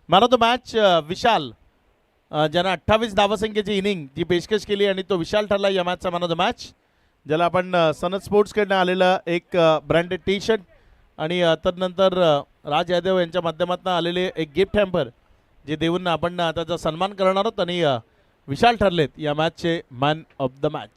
Man of the match विशाल, ज्यानं 28 धावसंख्येची inning जी पेशकश केली आणि तो विशाल ठरला या मॅचचा मॅन ऑफ द मॅच, ज्याला आपण सनद स्पोर्ट्सकडनं आलेलं एक ब्रँडेड टी शर्ट आणि तदनंतर राज यादव यांच्या माध्यमातून आलेले एक गिफ्ट हॅम्पर जे देऊन आपण त्याचा सन्मान करणार आहोत आणि विशाल ठरलेत या मॅचचे man of the match.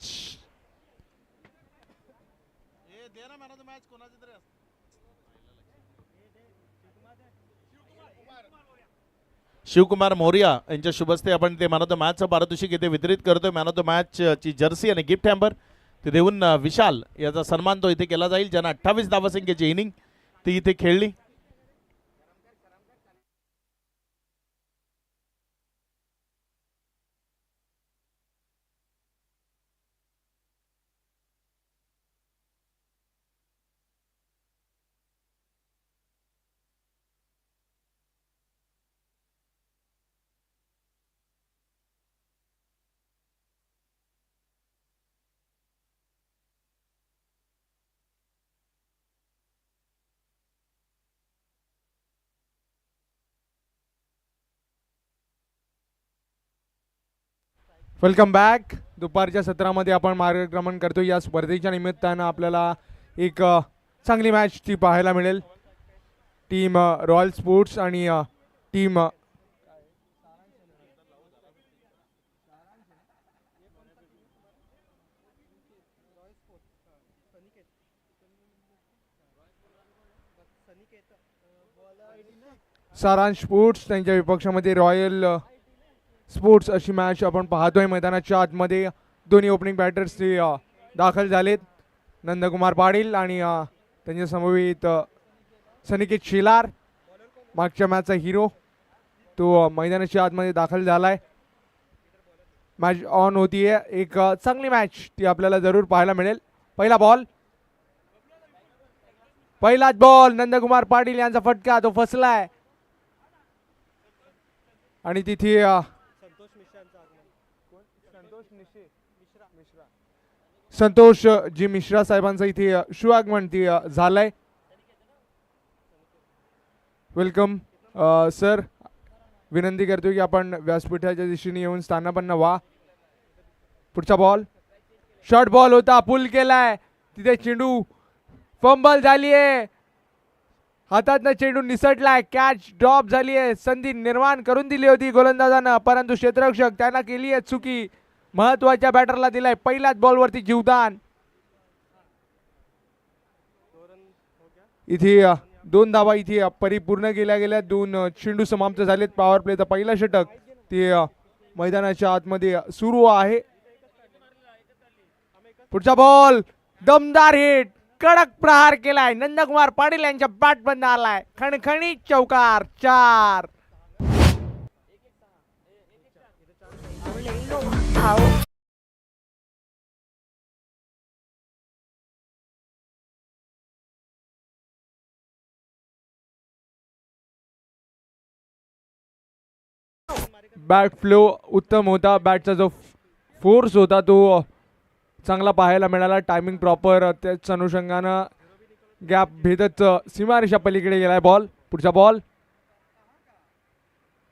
Shivkumar Moriya यांच्या शुभस्ते आपण ते मॅन ऑफ द मॅचचं पारितोषिक इथे वितरित करतोय. मॅन ऑफ द मॅच ची जर्सी आणि गिफ्ट हॅम्पर ते देऊन विशाल याचा सन्मान तो इथे केला जाईल, ज्यानं 28 धावसंख्येची इनिंग ती इथे खेळली. Welcome back. दुपारच्या सत्रामध्ये आपण मार्गक्रमण करतो. या स्पर्धेच्या निमित्तानं आपल्याला एक चांगली मॅच ती पाहायला मिळेल. टीम रॉयल स्पोर्ट्स आणि टीम सारांश स्पोर्ट्स त्यांच्या विपक्षामध्ये रॉयल स्पोर्ट्स अशी मॅच आपण पाहतोय. मैदानाच्या आतमध्ये दोन्ही ओपनिंग बॅटर्स ते दाखल झालेत. नंदकुमार पाटील आणि त्यांच्या समवेत सनिकेत शेलार, मागच्या मॅचचा हिरो, तो मैदानाच्या आतमध्ये दाखल झालाय. मॅच ऑन होतीये. एक चांगली मॅच ती आपल्याला जरूर पाहायला मिळेल. पहिलाच बॉल नंदकुमार पाटील यांचा फटका, तो फसलाय आणि तिथे संतोष जी मिश्रा साहेबांचा इथे शुभागमन ती झालाय. Welcome sir. विनंती करतो की आपण व्यासपीठाच्या दिशेने येऊन स्थानापन्न व्हा. पुढचा बॉल शॉर्ट बॉल होता, पुल केलाय. तिथे चेंडू फंबल झालीये, हातातनं चेंडू निसटलाय, कॅच ड्रॉप झालीये. संधी निर्माण करून दिली होती गोलंदाजानं, परंतु क्षेत्ररक्षक त्यांना केली आहे चुकी. महत्वाच्या बॅटरला दिलाय पहिल्याच बॉलवरती जीवदान. इथे 2 धावा इथे परिपूर्ण केल्या गेल्या. 2 चेंडू समाप्त झालेत. पॉवर प्लेचा पहिला षटक ते मैदानाच्या आतमध्ये सुरू आहे. पुढचा बॉल दमदार हिट, कडक प्रहार केलाय. नंदकुमार पाटील यांच्या बॅट बंद आलाय. खणखणीत चौकार. 4. बॅट फ्लो उत्तम होता. बॅटचा जो फोर्स होता तो चांगला पाहायला मिळाला. Timing proper. त्याच अनुषंगानं गॅप भेदत सीमारेषा पलीकडे गेलाय बॉल. पुढचा बॉल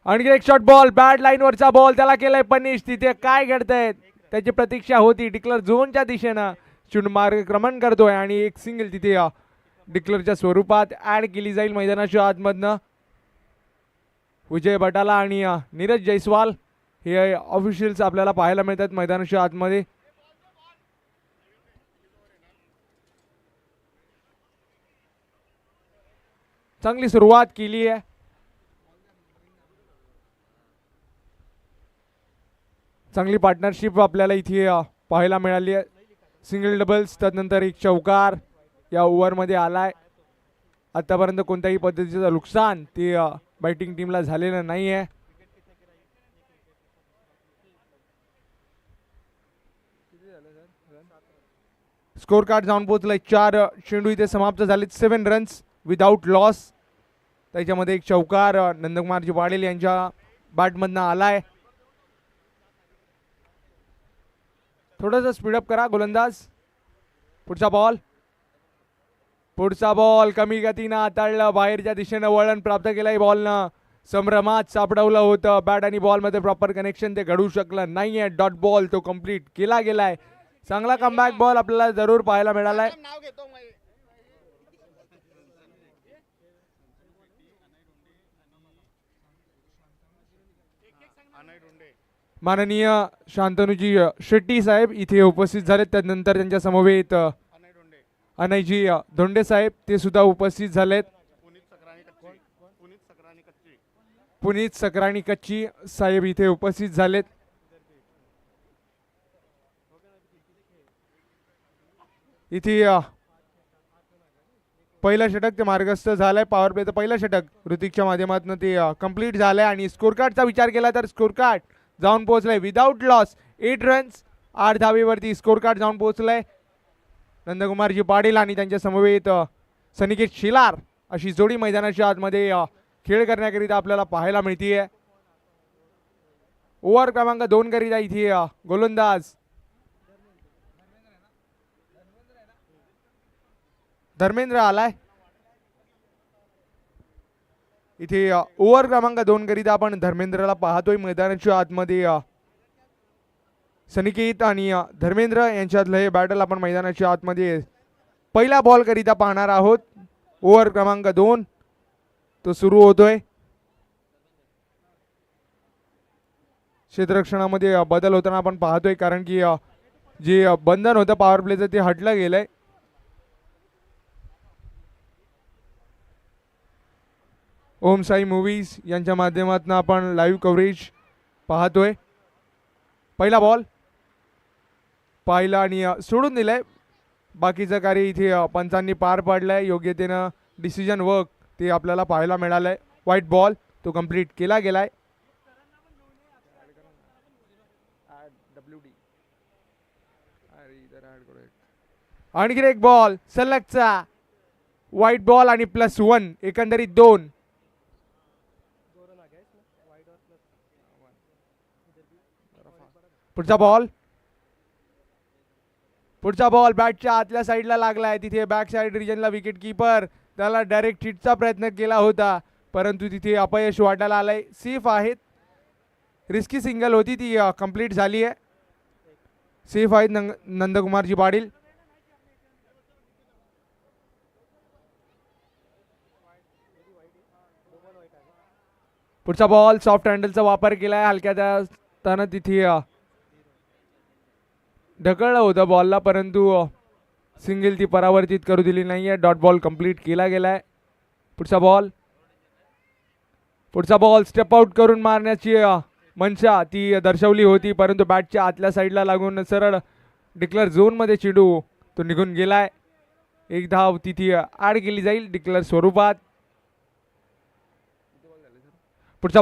आणखी एक शॉट बॉल, बॅट लाईनवरचा बॉल, त्याला केलाय पनिश. तिथे काय घडतंय त्याची प्रतीक्षा होती. डिक्लर झोनच्या दिशेनं चेंडू मार्गक्रमण करतोय आणि एक सिंगल तिथे डिक्लरच्या स्वरूपात ऍड केली जाईल मैदानाच्या आतमधनं. विजय बटाला आणि नीरज जयस्वाल हे ऑफिशियल्स आपल्याला पाहायला मिळतात मैदानाच्या आतमध्ये. चांगली सुरुवात केली आहे. चांगली पार्टनरशिप आपल्याला इथे पाहायला मिळाली आहे. सिंगल डबल्स, त्यानंतर एक चौकार या ओव्हरमध्ये आलाय. आतापर्यंत कोणत्याही पद्धतीचं नुकसान ते बॅटिंग टीमला झालेलं नाही आहे. स्कोर कार्ड जाऊन पोहोचलाय. 4 चेंडू इथे समाप्त झालेत. 7 रन्स विदाउट लॉस. त्याच्यामध्ये एक चौकार नंदकुमारजी पाटील यांच्या बॅटमधनं आलाय. थोडंसं स्पीडअप करा गोलंदाज. पुढचा बॉल पुढचा बॉल कमी गतीनं हाताळलं, बाहेरच्या दिशेनं वळण प्राप्त केलंय बॉलनं. संभ्रमात सापडवलं होतं, बॅट आणि बॉलमध्ये प्रॉपर कनेक्शन ते घडू शकलं नाहीये. डॉट बॉल तो कम्प्लीट केला गेलाय. चांगला कमबॅक बॉल आपल्याला जरूर पाहायला मिळालाय. माननीय शांतनुजी शेट्टी साहेब इथे उपस्थित झालेत. त्यानंतर त्यांच्या समवेत अनयजी धोंडे साहेब ते सुद्धा उपस्थित झालेत. पुनीत सकराणी कच्ची साहेब इथे उपस्थित झालेत. इथे पहिलं षटक ते मार्गस्थ झालंय. पॉवर प्लेचं पहिलं षटक ऋतिकच्या माध्यमातून ते कंप्लीट झालंय आणि स्कोर कार्डचा विचार केला तर स्कोर कार्ड जाऊन पोहोचलंय विदाउट लॉस 8 रन्स 8 धावेवरती स्कोर कार्ड जाऊन पोहोचलंय. नंदकुमारजी पाटील आणि त्यांच्या समवेत सनिकेत शिलार अशी जोडी मैदानाच्या आतमध्ये खेळ करण्याकरिता आपल्याला पाहायला मिळतीये. ओव्हर क्रमांक 2 करिता इथे गोलंदाज धर्मेंद्र आलाय. इथे ओव्हर क्रमांक 2 करिता आपण धर्मेंद्रला पाहतोय मैदानाच्या आतमध्ये. सनिकेत आणि धर्मेंद्र यांच्यातलं हे बॅटल आपण मैदानाच्या आतमध्ये पहिला बॉल करिता पाहणार आहोत. ओव्हर क्रमांक 2 तो सुरू होतोय. क्षेत्ररक्षणामध्ये बदल होताना आपण पाहतोय कारण की जे बंधन होतं पॉवर प्लेचं ते हटलं गेलंय. ओम साई मूवीज यांच्या माध्यमातून आपण लाईव्ह कव्हरेज पाहतोय. पहिला बॉल पाहिला आणि सोडून दिलंय. बाकीचं कार्य इथे पंचांनी पार पाडलंय. योग्यतेनं डिसिजन वर्क ते आपल्याला पाहायला मिळालंय. व्हाईट बॉल तो कंप्लीट केला गेलाय. आणखी एक बॉल सलगचा व्हाईट बॉल आणि +1 एकंदरीत 2. पुढचा बॉल बॅटच्या आतल्या साईडला लागलाय. तिथे बॅक साईड रिजनला विकेट किपर त्याला डायरेक्ट हिटचा प्रयत्न केला होता परंतु तिथे अपयश वाटायला आलंय. सेफ आहेत. रिस्की सिंगल होती ती कंप्लीट झाली आहे. सेफ आहेत नंदकुमारजी पाटील. पुढचा बॉल सॉफ्ट हँडलचा वापर केलाय. हलक्या त्यानं तिथे ढकललं होतं बॉलला परंतु सिंगल ती परावर्तित करू दिली नाहीये. डॉट बॉल कंप्लीट केला गेलाय. पुढचा बॉल स्टेप आउट करून मारण्याची मनशा ती दर्शवली होती परंतु बॅटच्या आतल्या साईडला लागून सरळ डिक्लेअर झोनमध्ये चेंडू तो निघून गेलाय. एक धाव तिथे ॲड केली जाईल डिक्लेअर स्वरूपात. पुढचा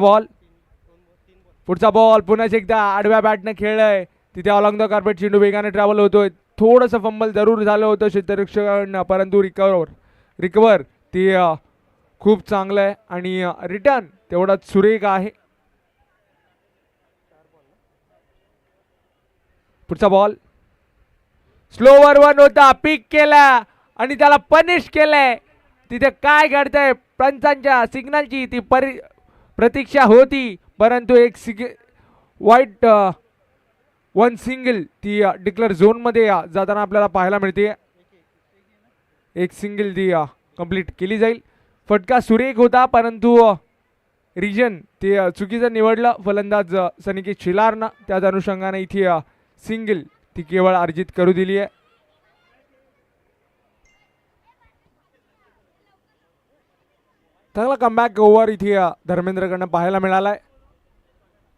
बॉल पुन्हा एकदा आडव्या बॅटने खेळलाय. तिथे अलॉंग द कार्पेट चेंडू वेगाने ट्रॅव्हल होतोय. थोडंसं फंबल जरूर झालं होतं क्षेत्ररक्षकांना परंतु रिकवर ते खूप चांगलं आहे आणि रिटर्न तेवढाच सुरेख आहे. पुढचा बॉल स्लोवर 1 होता. पिक केला आणि त्याला पनिश केलंय. तिथे काय घडतंय पंचांच्या सिग्नलची ती प्रतीक्षा होती परंतु एक व्हाईट 1 सिंगल ती डिक्लेअर झोनमध्ये जाताना आपल्याला पाहायला मिळते. एक सिंगल ती कंप्लीट केली जाईल. फटका सुरेख होता परंतु रिजन ते चुकीचं निवडलं फलंदाज सनिकेत शिलारनं. त्याच अनुषंगाने इथे सिंगल ती केवळ अर्जित करू दिली आहे. चांगला कमबॅक ओव्हर इथे धर्मेंद्रकडनं पाहायला मिळालाय.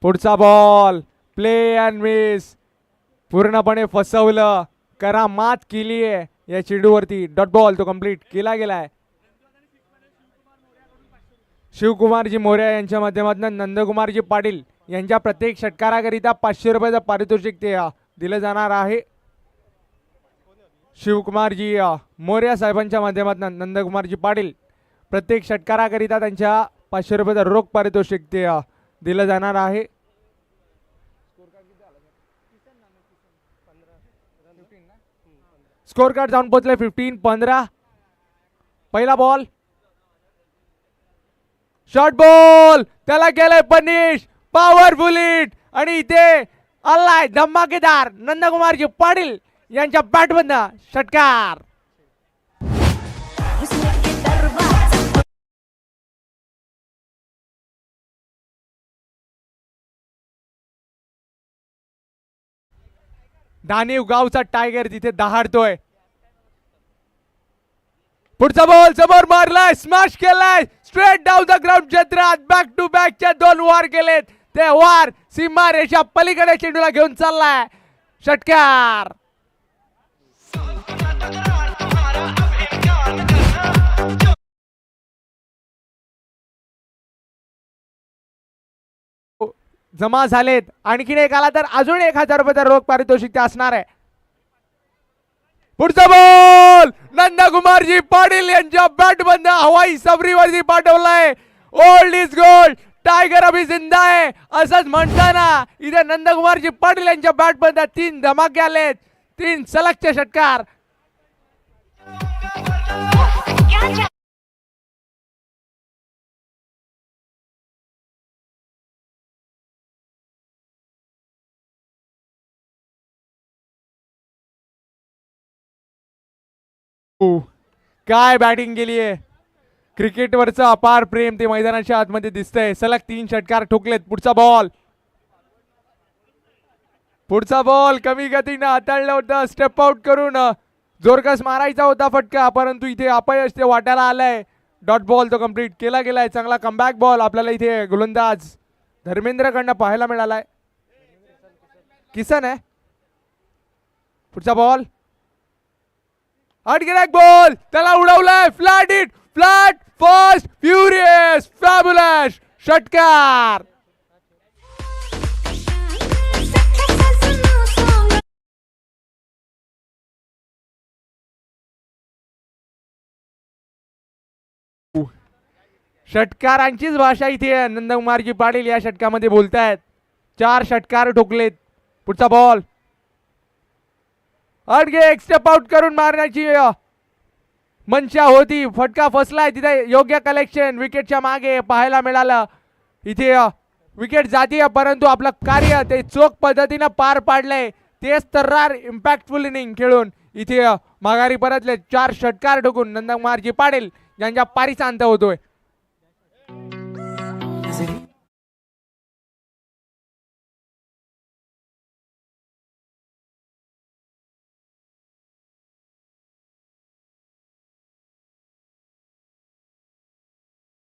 पुढचा बॉल प्ले अँड मिस पूर्णपणे फसवलं. करा मात केली आहे या चेंडूवरती. डॉट बॉल तो कंप्लीट केला गेलाय. शिवकुमारजी मोर्या यांच्या माध्यमातून नंदकुमारजी पाटील यांच्या प्रत्येक षटकाराकरिता 500 रुपयाचं पारितोषिक ते दिलं जाणार आहे. शिवकुमारजी मोर्या साहेबांच्या माध्यमातून नंदकुमारजी पाटील प्रत्येक षटकाराकरिता त्यांच्या 500 रुपयाचं रोख पारितोषिक ते दिलं जाणार आहे. स्कोर कार्ड जाऊन पोहोचले 15-15. पहिला बॉल, शॉर्ट बॉल, त्याला केलंय पनिश, पॉवरफुल हिट आणि इथे आलाय धमाकेदार नंदकुमारजी पाटील यांच्या बॅटमधनं षटकार. दानिव गावचा टायगर तिथे दहाडतोय. पुढचा बॉल समोर मारलाय, स्मॅश केलाय, स्ट्रेट डाऊन द ग्राउंड क्षेत्रात बॅक टू बॅकच्या 2 वार केलेत. ते वार सीमा रेषा पलीकडे चेंडूला घेऊन चाललाय, षटकार. जमा झालेत. आणखीन एक आला तर अजून 1000 रुपयाचा रोख पारितोषिक ते असणार आहे. पुढचा बॉल नंदकुमारजी पाटील यांच्या बॅट बंद हवाई सफरीवरती पाठवलाय. ओल्ड इज गोल्ड, टायगर अभी जिंदा आहे असंच म्हणताना इथे नंदकुमारजी पाटील यांच्या बॅट बंद 3 धमाके आलेत, 3 सलगचे षटकार. काय बॅटिंग केली आहे. क्रिकेटवरचं अपार प्रेम ते मैदानाच्या आतमध्ये दिसतंय. सलग 3 षटकार ठोकलेत. पुढचा बॉल कमी गतीनं हाताळलं होतं, स्टेप आउट करून जोरकस मारायचा होता फटका, परंतु इथे अपयश ते वाट्याला आलंय. डॉट बॉल तो कंप्लीट केला गेलाय. चांगला कमबॅक बॉल आपल्याला इथे गोलंदाज धर्मेंद्रकडनं पाहायला मिळालाय. किसन आहे. पुढचा बॉल अडगिरॅक बॉल, त्याला उडवलाय, flat hit, flat, fast, furious, fabulous, षटकार. षटकारांचीच भाषा इथे नंदकुमारजी पाटील या षटकामध्ये बोलतायत. 4 षटकार ठोकलेत. पुढचा बॉल अडगे एक स्टेप आउट करून मारण्याची मंशा होती, फटका फसलाय. तिथे योग्य कलेक्शन विकेटच्या मागे पाहायला मिळालं. इथे विकेट जातीय, परंतु आपलं कार्य ते चोख पद्धतीनं पार पाडलंय. तेच तर्रार इम्पॅक्टफुल इनिंग खेळून इथे माघारी परतले. 4 षटकार ठोकून नंदकुमारजी पाटील यांच्या पारीचा अंत होतोय.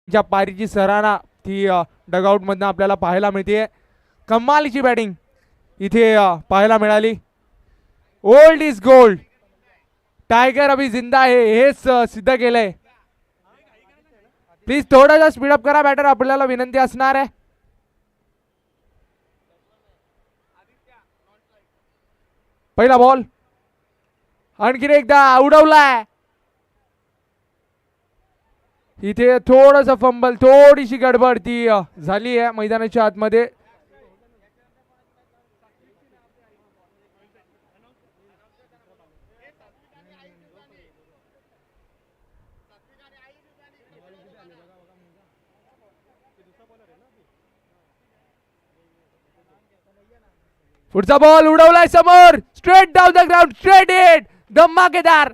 ज्या पारीची सराहना ती डगआउट मधनं आपल्याला पाहायला मिळते. कमालीची बॅटिंग इथे पाहायला मिळाली. ओल्ड इज गोल्ड, टायगर अभी जिंदा आहे हेच सिद्ध केलंय. प्लीज थोडंसं स्पीडअप करा बॅटर, आपल्याला विनंती असणार आहे. पहिला बॉल आणखीन एकदा उडवलाय. इथे थोडंसं फंबल, थोडीशी गडबड ती झाली आहे मैदानाच्या आतमध्ये. पुढचा बॉल उडवलाय समोर, straight down the ground, straight hit, धमाकेदार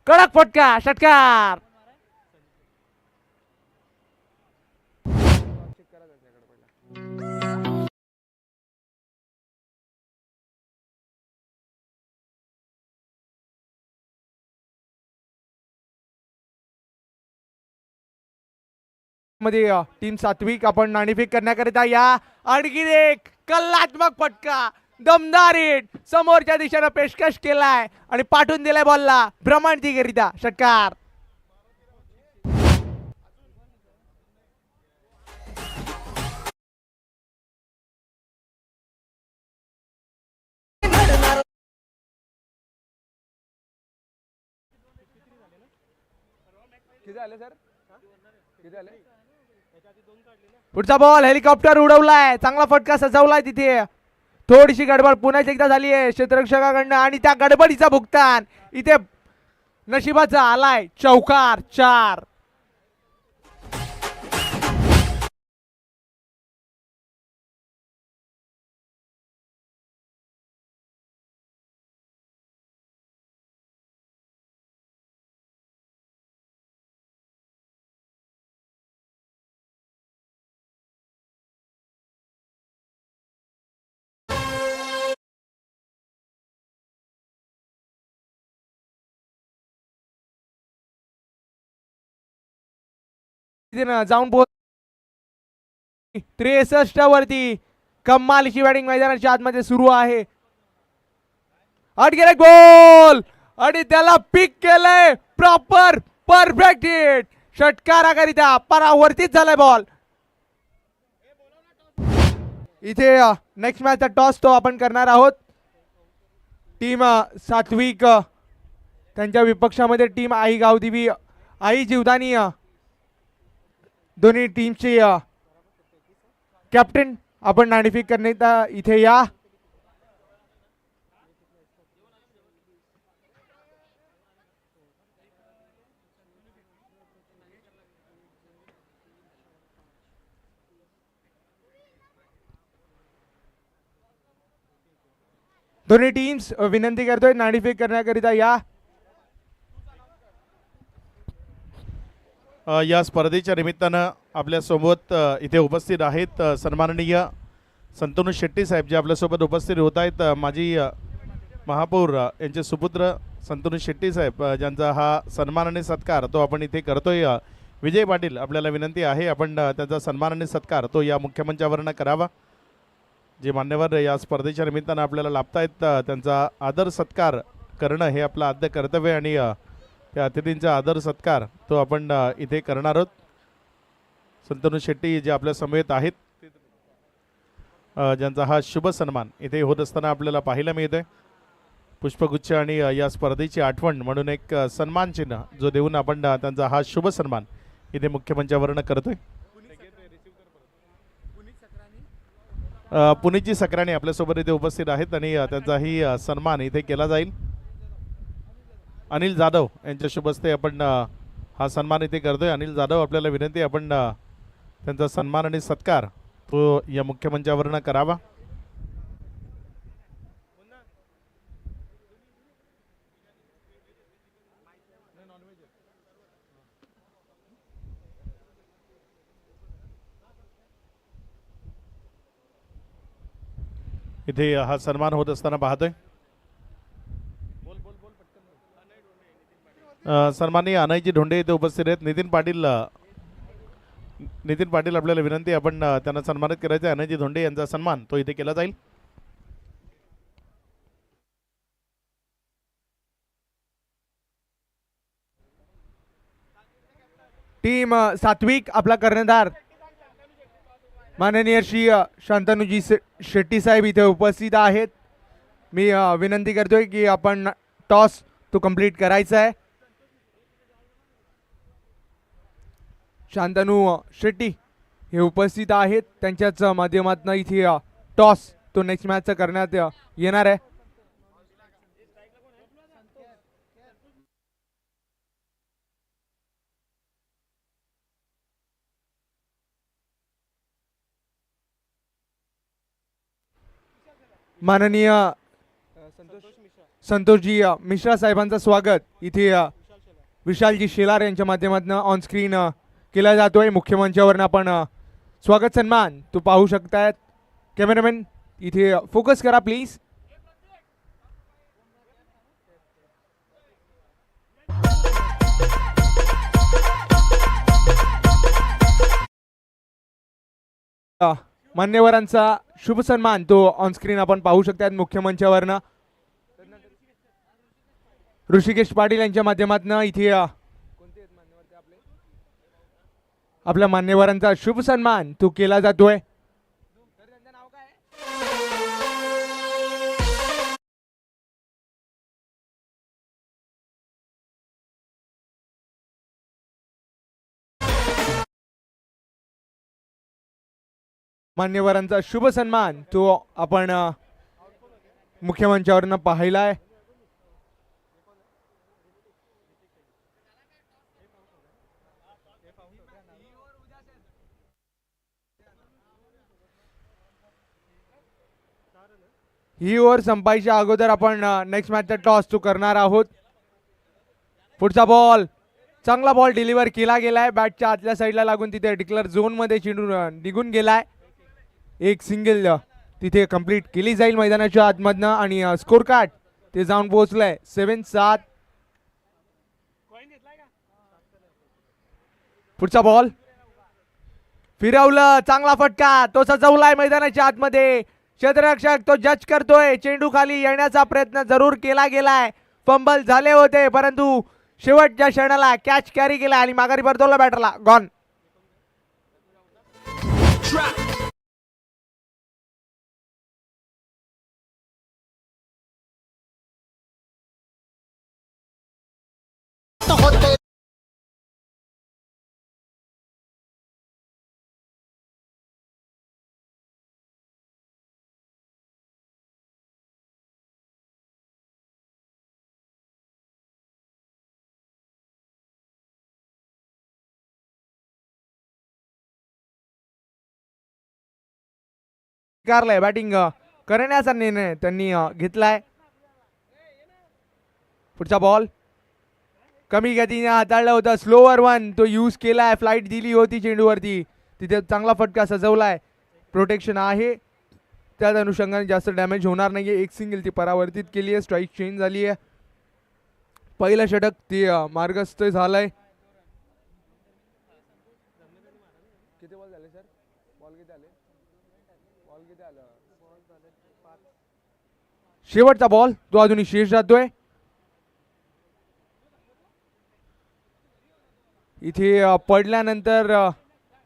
कडक फटका, षटकार. मध्ये टीम सात्विक आपण नाणेफेक करण्याकरिता या. आणखी एक कल्लात्मक फटका, दमदार हिट, समोरच्या दिशेनं पेशकश केलाय आणि पाठवून दिलाय बॉलला भ्रमंतीकरिता, षटकार. पुढचा बॉल हेलिकॉप्टर उडवलाय, चांगला फटका सजवलाय. तिथे थोडीशी गडबड पुन्हा एकदा झाली आहे क्षेत्ररक्षकाकडनं आणि त्या गडबडीचा भुगतान इथे नशिबाचा आलाय चौकार 4. जाऊन 63 वरती कमालीची बॅटिंग मैदानाच्या आतमध्ये सुरू आहे. आत गेले गोल आणि त्याला पिक केलंय प्रॉपर परफेक्ट हिट. षटकाराकरिता परावर्तित झालाय बॉल. इथे नेक्स्ट मॅचचा टॉस तो आपण करणार आहोत. टीम सात्विक त्यांच्या विपक्षामध्ये टीम आई गावदेवी आई जीवदानी दोन्ही टीमचे कॅप्टन आपण नाणेफेक करण्यात इथे या. दोन्ही टीम्स विनंती करतोय नाणेफेक करण्याकरिता या. या स्पर्धेच्या निमित्तानं आपल्यासोबत इथे उपस्थित आहेत सन्माननीय संतनू शेट्टी साहेब जे आपल्यासोबत उपस्थित होत आहेत. माजी महापौर यांचे सुपुत्र संतनू शेट्टी साहेब ज्यांचा हा सन्मान आणि सत्कार तो आपण इथे करतोय. विजय पाटील आपल्याला विनंती आहे आपण त्यांचा सन्मान आणि सत्कार तो या मुख्यमंचावरनं करावा. जे मान्यवर या स्पर्धेच्या निमित्तानं आपल्याला लाभतायत त्यांचा आदर सत्कार करणं हे आपलं आद्य कर्तव्य आणि त्या अतिथींचा आदर सत्कार तो आपण इथे करणार आहोत. संतनू शेट्टी जे आपल्या समवेत आहेत ज्यांचा हा शुभ सन्मान इथे होत असताना आपल्याला पाहायला मिळतोय. पुष्पगुच्छ आणि या स्पर्धेची आठवण म्हणून एक सन्मान चिन्ह जो देऊन आपण त्यांचा हा शुभ सन्मान इथे मुख्यमंचावरनं करतोय. पुनीतजी सक्राणी आपल्यासोबत इथे उपस्थित आहेत आणि त्यांचाही सन्मान इथे केला जाईल. अनिल जाधव यांच्या शुभ हस्ते आपण हा सन्मान इथे करतोय. अनिल जाधव आपल्याला विनंती आपण त्यांचा सन्मान आणि सत्कार तो या मुख्यमंचावरनं करावा. इथे हा सन्मान होत असताना पाहतोय. सन्माननीय अनयजी ढोंडे इथे उपस्थित आहेत. नितीन पाटील आपल्याला विनंती आपण त्यांना सन्मानित करायचं आहे. अनयजी ढोंडे यांचा सन्मान तो इथे केला जाईल. टीम सात्विक आपला कर्णधार माननीय श्री शांतनुजी शेट्टी साहेब इथे उपस्थित आहेत. मी विनंती करतोय की आपण टॉस तो कंप्लीट करायचा आहे. शांतनु शेट्टी हे उपस्थित आहेत. त्यांच्याच माध्यमातून इथे टॉस तो नेक्स्ट मॅचचा करण्यात येणार आहे. माननीय संतोषजी मिश्रा साहेबांचं स्वागत इथे विशालजी शेलार यांच्या माध्यमातून ऑन स्क्रीन केला जातोय. मुख्यमंचावरून आपण स्वागत सन्मान तो पाहू शकतायत. कॅमेरामॅन इथे फोकस करा प्लीज. मान्यवरांचा शुभ सन्मान तो ऑन स्क्रीन आपण पाहू शकतात मुख्यमंचावरनं. ऋषिकेश पाटील यांच्या माध्यमातून इथे आपल्या मान्यवरांचा शुभ सन्मान तो केला जातोय. मान्यवरांचा शुभ सन्मान तो आपण मुख्यमंचावरनं पाहिलाय. ही ओव्हर संपायच्या अगोदर आपण नेक्स्ट मॅचचा टॉस तो करणार आहोत. पुढचा बॉल, चांगला बॉल डिलिव्हर केला गेलाय बॅटच्या आतल्या साईडला लागून तिथे डिक्लेअर झोन मध्ये चेंडू निघून गेलाय. एक सिंगल तिथे कंप्लीट केली जाईल मैदानाच्या आतमधनं आणि स्कोर कार्ड ते जाऊन पोहोचलंय 7-7. पुढचा बॉल फिरवलं, चांगला फटका तो सजवलाय मैदानाच्या आतमध्ये. क्षेत्ररक्षक तो जज करतोय. चेंडू खाली येण्याचा प्रयत्न जरूर केला गेलाय. फंबल झाले होते परंतु शेवटच्या क्षणाला कॅच कॅरी केला आणि माघारी परतवला बॅटरला. गॉन. स्वीकारलंय बॅटिंग करण्याचा निर्णय त्यांनी घेतलाय. पुढचा बॉल कमी गतीने हाताळलं होतं. स्लोअर वन तो यूज केलाय. फ्लाईट दिली होती चेंडूवरती. तिथे चांगला फटका सजवलाय. प्रोटेक्शन आहे त्याच अनुषंगाने जास्त डॅमेज होणार नाहीये. एक सिंगल ती परावर्तित केली आहे. स्ट्राईक चेंज झाली आहे. पहिलं षटक ते मार्गस्थ झालंय. किती बॉल झाले सर? बॉल किती आले? बॉल किती आले? शेवटचा बॉल तो अजूनही शेष जातोय. इथे पडल्यानंतर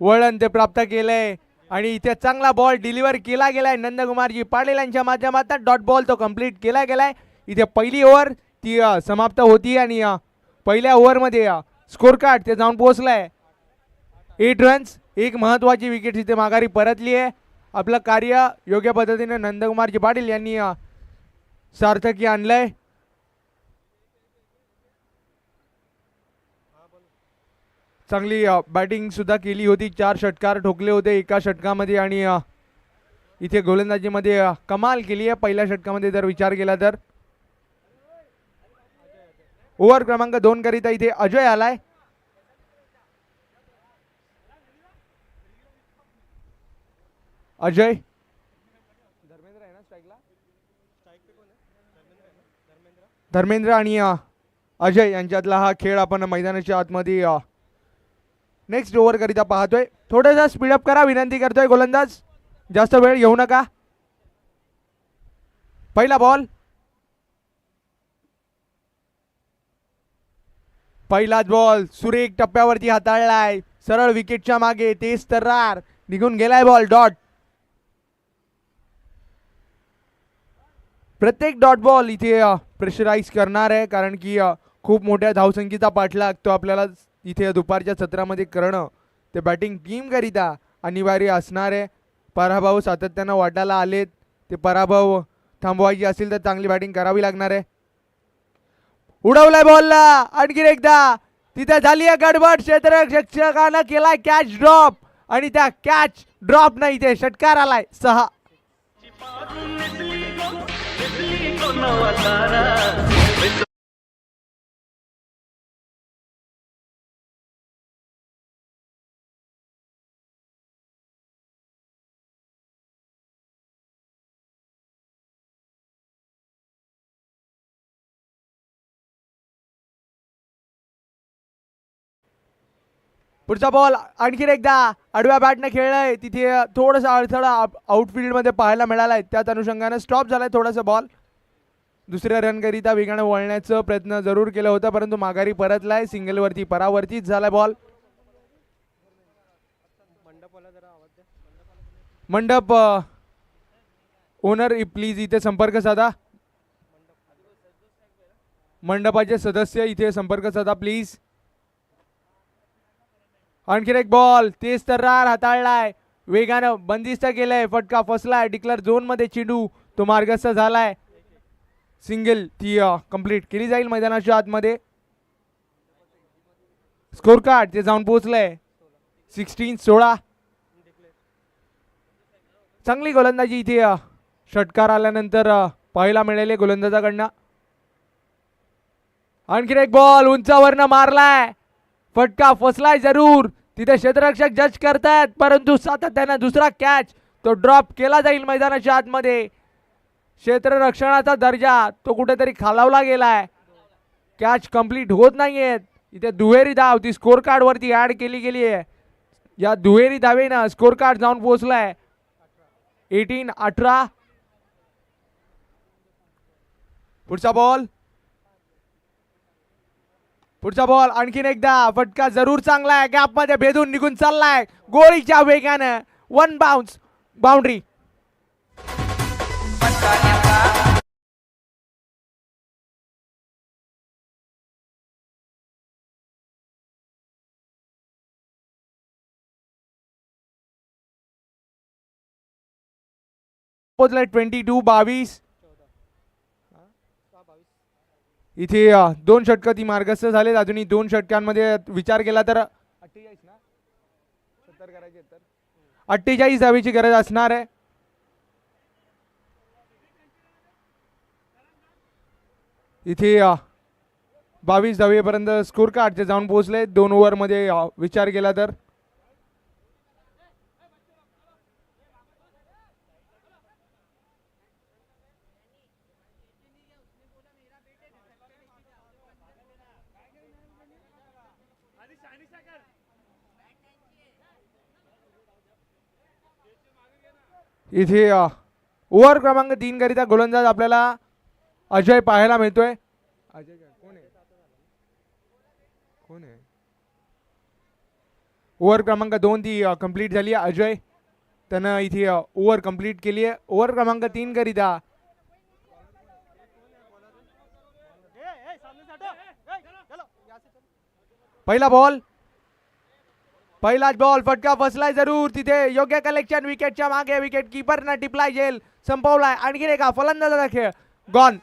वळण ते प्राप्त केलंय आणि इथे चांगला बॉल डिलिव्हर केला गेलाय. नंदकुमारजी पाटील यांच्या माध्यमातून डॉट बॉल तो कंप्लीट केला गेलाय. इथे पहिली ओव्हर ती समाप्त होती आणि पहिल्या ओव्हरमध्ये स्कोर कार्ड ते जाऊन पोहोचलाय 8 रन्स. एक महत्वाची विकेट इथे माघारी परतली आहे. आपलं कार्य योग्य पद्धतीने नंदकुमारजी पाटील यांनी सार्थकी आणलंय. चांगली बॅटिंग सुद्धा केली होती. 4 षटकार ठोकले होते एका षटकामध्ये आणि इथे गोलंदाजीमध्ये कमाल केली आहे. पहिल्या षटकामध्ये जर विचार केला तर ओव्हर क्रमांक 2 करिता इथे अजय आलाय. अजय धर्मेंद्र आहे ना स्ट्राईकला? धर्मेंद्र आणि अजय यांच्यातला हा खेळ आपण मैदानाच्या आतमध्ये नेक्स्ट ओव्हर करिता पाहतोय. थोडासा स्पीडअप करा विनंती करतोय गोलंदाज. जास्त वेळ घेऊ नका. पहिला बॉल, पहिलाच बॉल सुरेख टप्प्यावरती हाताळलाय. सरळ विकेटच्या मागे तेज तर्रार निघून गेलाय बॉल. डॉट. प्रत्येक डॉट बॉल इथे प्रेशराईज करणार आहे कारण की खूप मोठ्या धावसंख्येचा पाठलाग तो आपल्याला इथे दुपारच्या सत्रामध्ये करणं ते बॅटिंग टीम करिता अनिवार्य असणार आहे. पराभव सातत्यानं वाटायला आलेत. ते पराभव थांबवायची असेल तर चांगली बॅटिंग करावी लागणार आहे. उडवलाय बॉलला आणखी एकदा. तिथे झाली आहे गडबड. क्षेत्ररक्षकानं केलाय कॅच ड्रॉप आणि त्या कॅच ड्रॉप नाही इथे षटकार आलाय 6. पुढचा बॉल आणखी एकदा आडव्या बॅटने खेळलाय. तिथे थोडासा अडथळा आउटफील्ड मध्ये पाहायला मिळालाय. त्याच अनुषंगाने स्टॉप झालाय थोडासा बॉल. दुसऱ्या रन करिता वेगाने वळण्याचा प्रयत्न जरूर केला होता परंतु माघारी परतलाय. सिंगल वरती परावर्तित झालाय बॉल. मंडप ओनर प्लीज इथे संपर्क साधा. मंडपाचे सदस्य इथे संपर्क साधा प्लीज. आणखी एक बॉल तेज तर्रार हाताळलाय. वेगानं बंदिस्त केलंय. फटका फसलाय. डिक्लेअर झोन मध्ये चेंडू तो मार्गस्थ झालाय. सिंगल ती कंप्लीट केली जाईल मैदानाच्या आतमध्ये. स्कोर कार्ड ते जाऊन पोहोचलंय 16. चांगली गोलंदाजी इथे षटकार आल्यानंतर पाहायला मिळाले गोलंदाजाकडनं. आणखीन एक बॉल उंचावरनं मारलाय, फटका फसलाय जरूर. तिथे क्षेत्ररक्षक जज करतायत, परंतु सातत्यानं दुसरा कॅच तो ड्रॉप केला जाईल मैदानाच्या आतमध्ये. क्षेत्ररक्षणाचा दर्जा तो कुठेतरी खालावला गेलाय. कॅच कंप्लीट होत नाहीयेत. इथे दुहेरी धाव ती स्कोर कार्ड वरती ऍड केली गेली आहे. या दुहेरी धावेनं स्कोर कार्ड जाऊन पोहोचलाय 18-18. पुढचा बॉल आणखीन एकदा फटका जरूर चांगला आहे, गॅप मध्ये भेदून निघून चाललाय गोळीच्या वेगानं. One bounce boundary. पोचलाय 22-22. इथे 2 षटकं ती मार्गस्थ झालेत. अजूनही 2 षटकांमध्ये विचार केला तर 48 धावेची गरज असणार आहे. इथे 22 धावेपर्यंत स्कोर कार्डचे जाऊन पोहोचले 2 ओव्हरमध्ये विचार केला तर. इथे ओव्हर क्रमांक 3 करिता गोलंदाज आपल्याला अजय पाहायला मिळतोय. अजय कोण आहे? ओव्हर क्रमांक 2 ती कंप्लीट झाली आहे. अजय त्यानं इथे ओव्हर कंप्लीट केली आहे. ओव्हर क्रमांक 3 करिता पहिलाच बॉल फटका फसलाय जरूर. तिथे योग्य कलेक्शन विकेटच्या मागे, विकेट कीपरनं टिपलाय झेल, संपवलाय. आणखीन एका फलंदाजाचा खेळ गॉन.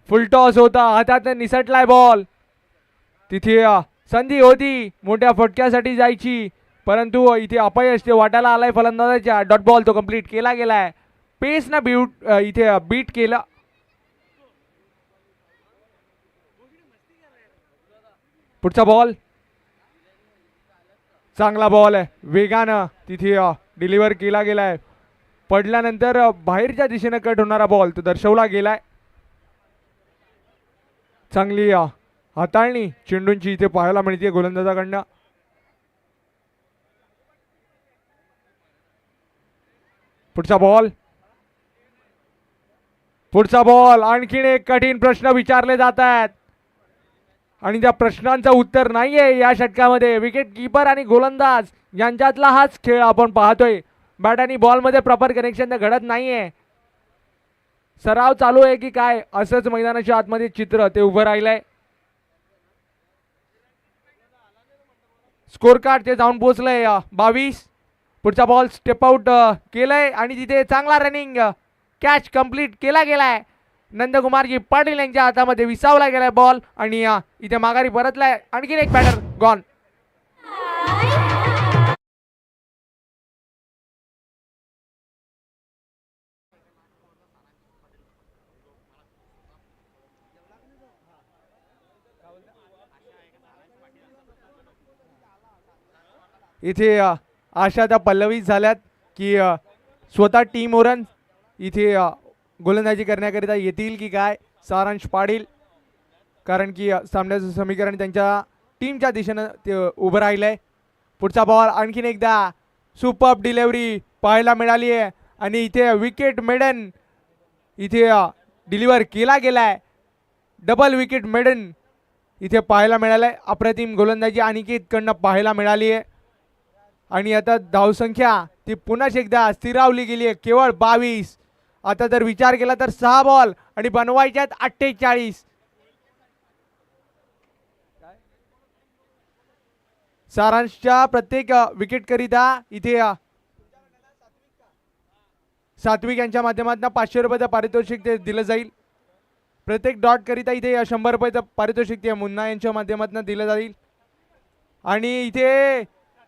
फुल टॉस होता, हातात निसटलाय बॉल. तिथे संधी होती मोठ्या फटक्यासाठी जायची, परंतु इथे अपयश ते वाटायला आलाय फलंदाजाच्या. डॉट बॉल तो कंप्लीट केला गेलाय. पेस ना इथे बीट केलं. पुढचा बॉल चांगला बॉल आहे, वेगानं तिथे डिलिव्हर केला गेलाय. पडल्यानंतर बाहेरच्या दिशेने कट होणारा बॉल तो दर्शवला गेलाय. चांगली हाताळणी चेंडूंची इथे पाहायला मिळते गोलंदाजाकडनं. पुढचा बॉल आणखीन एक कठीण प्रश्न विचारले जात आहेत आणि त्या प्रश्नांचं उत्तर नाहीये या षटकामध्ये. विकेट कीपर आणि गोलंदाज यांच्यातला हाच खेळ आपण पाहतोय. बॅट आणि बॉल मध्ये प्रॉपर कनेक्शन घडत नाहीये. सराव चालू आहे की काय असंच मैदानाच्या आतमध्ये चित्र ते उभं राहिलंय. स्कोर कार्ड ते जाऊन पोहोचलंय 22. पुढचा बॉल स्टेप आउट केलंय आणि तिथे चांगला रनिंग कॅच कंप्लीट केला गेलाय. नंदकुमारजी पाटील यांच्या हातामध्ये विसावला गेलाय बॉल आणि इथे माघारी परतलाय. आणखीन एक बॅटर गॉन. इथे आशा त्या पल्लवीत झाल्यात की स्वतः टीम ओरन इथे गोलंदाजी करण्याकरिता येतील की काय सारांश पाटील, कारण की सामन्याचं समीकरण त्यांच्या टीमच्या दिशेनं ते उभं राहिलंय. पुढचा बॉल आणखीन एकदा सुपर्ब डिलिव्हरी पाहायला मिळाली आहे आणि इथे विकेट मेडन इथे डिलिव्हर केला गेलाय. डबल विकेट मेडन इथे पाहायला मिळालंय. अप्रतिम गोलंदाजी अनिकेतकडनं पाहायला मिळाली आहे. आणि आता धावसंख्या ती पुन्हा एकदा स्थिरावली गेली आहे, केवळ 22. आता जर विचार केला तर 6 बॉल आणि बनवायच्यात 48. सारांशच्या प्रत्येक विकेट करिता इथे सात्विक यांच्या माध्यमातून 500 रुपयाचं पारितोषिक ते दिलं जाईल. प्रत्येक डॉट करिता इथे 100 रुपयाचं पारितोषिक ते मुन्ना यांच्या माध्यमातून दिलं जाईल. आणि इथे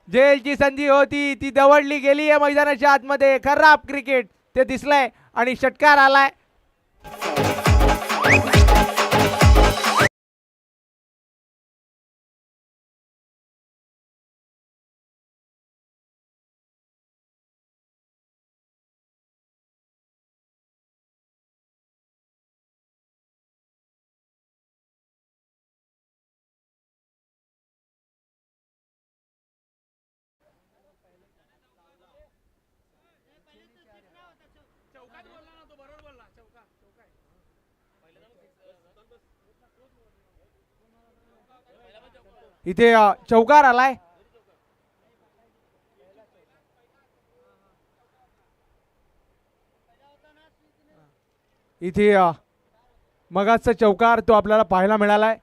जेलची संधी होती ती दवडली गेली आहे मैदानाच्या आतमध्ये. खराब क्रिकेट ते दिसलंय आणि षटकार आलाय. इथे चौकार आलाय. इथे मगाचा चौकार तो आपल्याला पाहायला मिळालाय.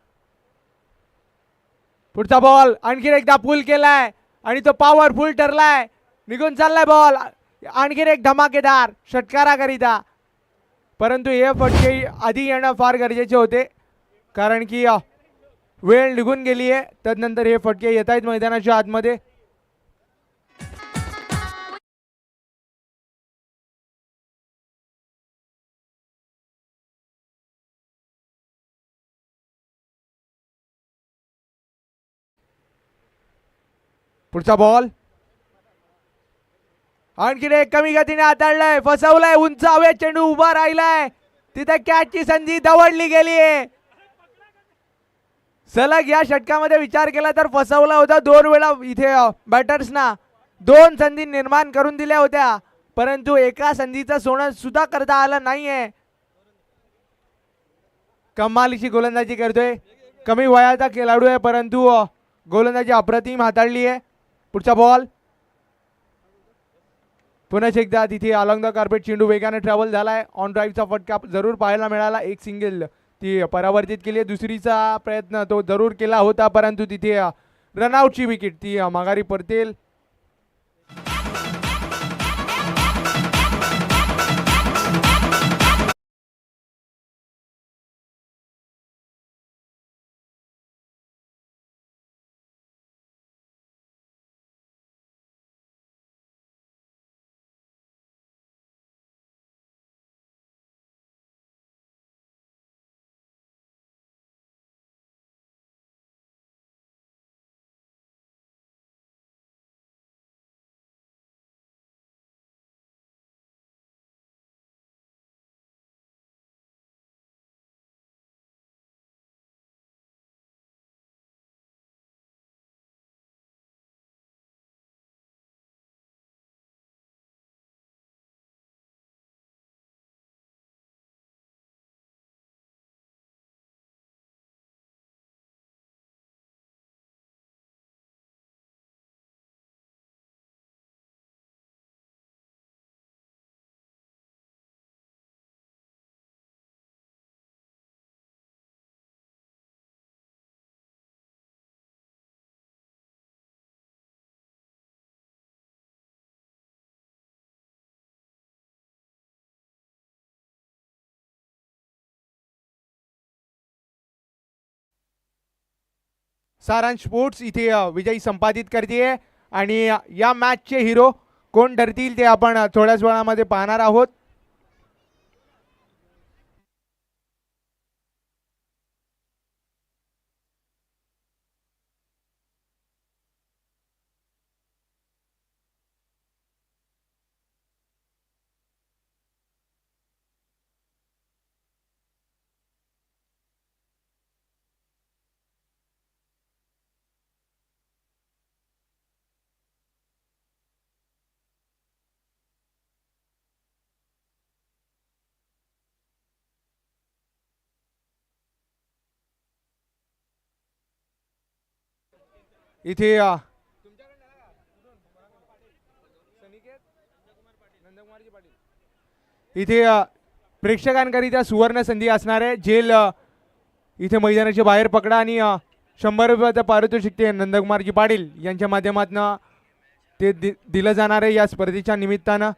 पुढचा बॉल आणखी एकदा पुल केलाय आणि तो पॉवरफुल ठरलाय. निघून चाललाय बॉल. आणखी एक धमाकेदार षटकाराकरिता. परंतु हे फटके आधी येणं फार गरजेचे होते, कारण की वेळ निघून गेली आहे. त्यानंतर हे फटके येत आहेत मैदानाच्या आतमध्ये. पुढचा बॉल आणखी एक कमी गतीने हाताळलाय, फसवलाय. उंच हवेत चेंडू उभा राहिलाय. तिथे कॅचची संधी दवडली गेली आहे. सलग या षटकामध्ये विचार केला तर फसवला होता. 2 वेळा इथे बॅटर्सना 2 संधी निर्माण करून दिल्या होत्या, परंतु एका संधीचं सोनं सुद्धा करता आलं नाहीये. कमालीची गोलंदाजी करतोय. कमी वयाचा खेळाडू आहे, परंतु गोलंदाजी अप्रतिम हाताळली आहे. पुढचा बॉल पुन्हा एकदा तिथे अलॉंग द कार्पेट चेंडू वेगाने ट्रॅव्हल झालाय. ऑन ड्राईव्हचा फटका जरूर पाहायला मिळाला. एक सिंगल ती परावर्तित केली. दुसरीचा प्रयत्न तो जरूर केला होता, परंतु तिथे रनआउटची विकेट ती माघारी परतेल. सारांश स्पोर्ट्स इथे विजयी संपादित करते. आणि या मॅचचे हिरो कोण ठरतील ते आपण थोड्याच वेळामध्ये पाहणार आहोत. इथे इथे प्रेक्षकांकरिता सुवर्ण संधी असणार आहे. जेल इथे मैदानाच्या बाहेर पकडा आणि 100 रुपयाचं पारितोषिक ते नंदकुमारजी पाटील यांच्या माध्यमातून ते दिलं जाणार आहे या स्पर्धेच्या निमित्तानं.